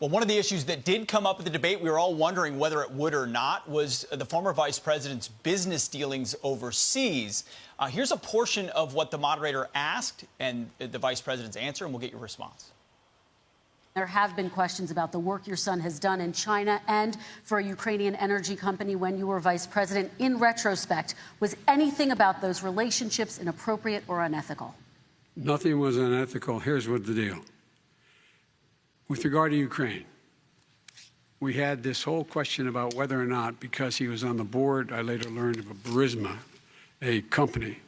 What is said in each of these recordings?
Well, one of the issues that did come up at the debate, we were all wondering whether it would or not, was the former vice president's business dealings overseas. Here's a portion of what the moderator asked and the vice president's answer, and we'll get your response. There have been questions about the work your son has done in China and for a Ukrainian energy company when you were vice president. In retrospect, was anything about those relationships inappropriate or unethical? Nothing was unethical. Here's what the deal. With regard to Ukraine, we had this whole question about whether or not, because he was on the board, I later learned of a Burisma, a company,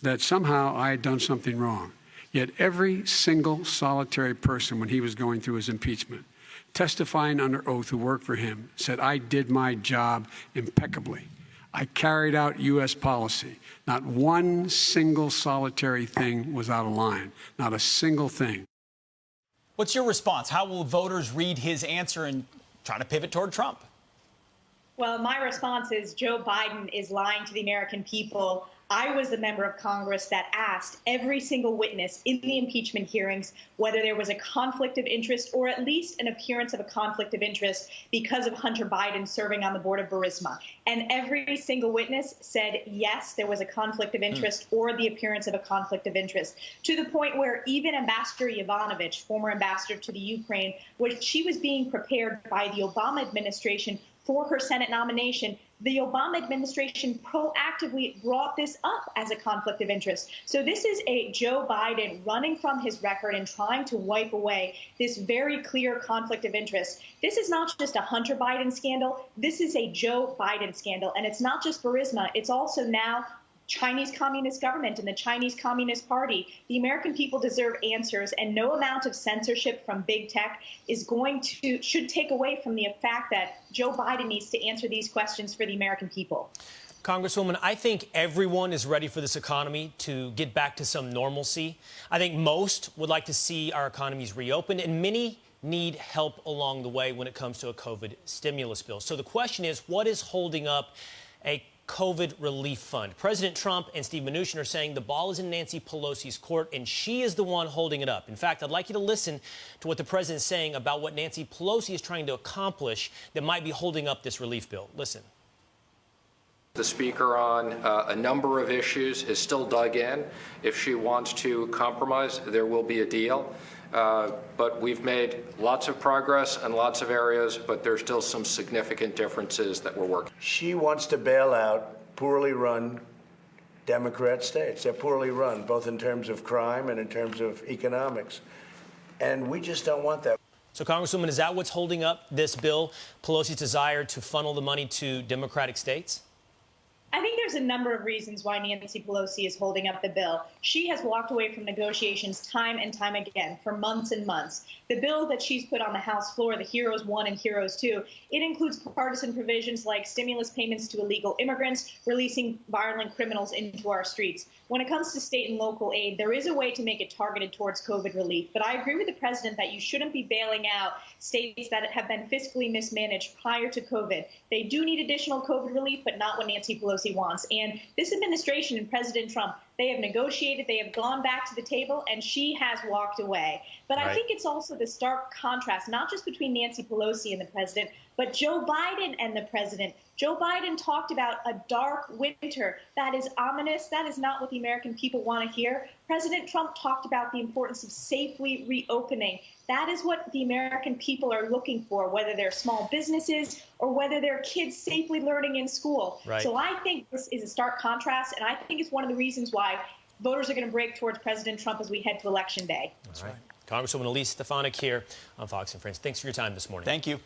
that somehow I had done something wrong. Yet every single solitary person, when he was going through his impeachment, testifying under oath who worked for him, said, I did my job impeccably. I carried out U.S. policy. Not one single solitary thing was out of line, not a single thing. What's your response? How will voters read his answer and try to pivot toward Trump? Well, my response is Joe Biden is lying to the American people. I was the member of Congress that asked every single witness in the impeachment hearings whether there was a conflict of interest or at least an appearance of a conflict of interest because of Hunter Biden serving on the board of Burisma. And every single witness said, yes, there was a conflict of interest or the appearance of a conflict of interest, to the point where even Ambassador Yovanovitch, former ambassador to the Ukraine, she was being prepared by the Obama administration for her Senate nomination. The Obama administration proactively brought this up as a conflict of interest. So this is a Joe Biden running from his record and trying to wipe away this very clear conflict of interest. This is not just a Hunter Biden scandal. This is a Joe Biden scandal. And it's not just Burisma. It's also now Chinese Communist government and the Chinese Communist Party. The American people deserve answers, and no amount of censorship from big tech should take away from the fact that Joe Biden needs to answer these questions for the American people. Congresswoman, I think everyone is ready for this economy to get back to some normalcy. I think most would like to see our economies reopened, and many need help along the way when it comes to a COVID stimulus bill. So the question is, what is holding up a COVID relief fund? President Trump and Steve Mnuchin are saying the ball is in Nancy Pelosi's court, and she is the one holding it up. In fact, I'd like you to listen to what the president is saying about what Nancy Pelosi is trying to accomplish that might be holding up this relief bill. Listen. The Speaker on a number of issues is still dug in. If she wants to compromise, there will be a deal. But we've made lots of progress in lots of areas, but there's still some significant differences that we're working. She wants to bail out poorly run Democrat states. They're poorly run, both in terms of crime and in terms of economics. And we just don't want that. So, Congresswoman, is that what's holding up this bill, Pelosi's desire to funnel the money to Democratic states? I think there's a number of reasons why Nancy Pelosi is holding up the bill. She has walked away from negotiations time and time again for months and months. The bill that she's put on the House floor, the Heroes 1 and Heroes 2, it includes partisan provisions like stimulus payments to illegal immigrants, releasing violent criminals into our streets. When it comes to state and local aid, there is a way to make it targeted towards COVID relief. But I agree with the president that you shouldn't be bailing out states that have been fiscally mismanaged prior to COVID. They do need additional COVID relief, but not what Nancy Pelosi wants. And this administration and President Trump, they have negotiated, they have gone back to the table, and she has walked away. But I think it's also the stark contrast, not just between Nancy Pelosi and the president, but Joe Biden and the president. Joe Biden talked about a dark winter. That is ominous. That is not what the American people want to hear. President Trump talked about the importance of safely reopening. That is what the American people are looking for, whether they're small businesses or whether they're kids safely learning in school. So I think this is a stark contrast, and I think it's one of the reasons why voters are going to break towards President Trump as we head to Election Day. That's right. Congresswoman Elise Stefanik here on Fox & Friends. Thanks for your time this morning. Thank you.